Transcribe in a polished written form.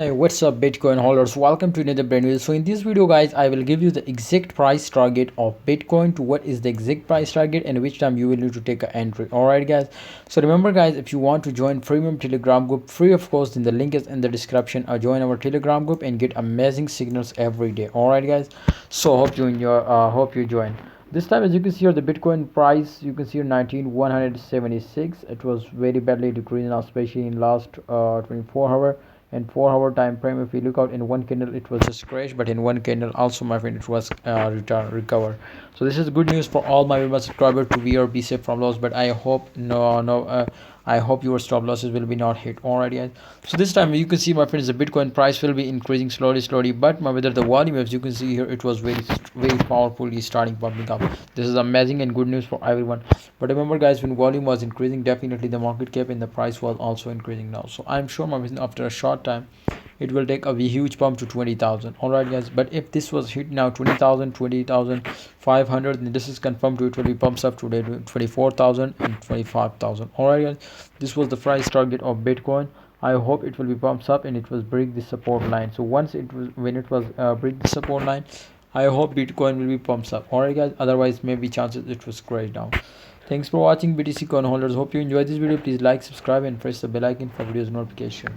Hey, what's up Bitcoin holders? Welcome to another brand new. So in this video guys, I will give you the exact price target of Bitcoin to what is the exact price target and which time you will need to take an entry. Alright guys. So remember guys, if you want to join premium Telegram group free of course, then the link is in the description. Join our Telegram group and get amazing signals every day. Alright guys. So hope you join. This time as you can see here the Bitcoin price, you can see here 19,176. It was very badly decreasing now, especially in last 24 hour and 4 hour time frame. If you look out in one candle it was just crash, but in one candle also my friend it was recover. So this is good news for all my members subscribers to be safe from loss, but I hope I hope your stop losses will be not hit. Alright guys, so this time you can see my friends the Bitcoin price will be increasing slowly, but my whether the volume, as you can see here, it was very powerfully starting pumping up. This is amazing and good news for everyone. But remember guys, when volume was increasing, definitely the market cap and the price was also increasing now. So I'm sure my friends after a short time it will take a huge pump to 20,000. Alright guys, but if this was hit now 20,000, 20,500, then this is confirmed to it will be pumps up today to 24,000 and 25,000. Alright guys, this was the price target of Bitcoin. I hope it will be pumps up and it was break the support line. So once it was when it was break the support line, I hope Bitcoin will be pumps up. Alright guys, otherwise maybe chances it was crash down. Thanks for watching BTC coin holders. Hope you enjoyed this video. Please like, subscribe and press the bell icon for videos notification.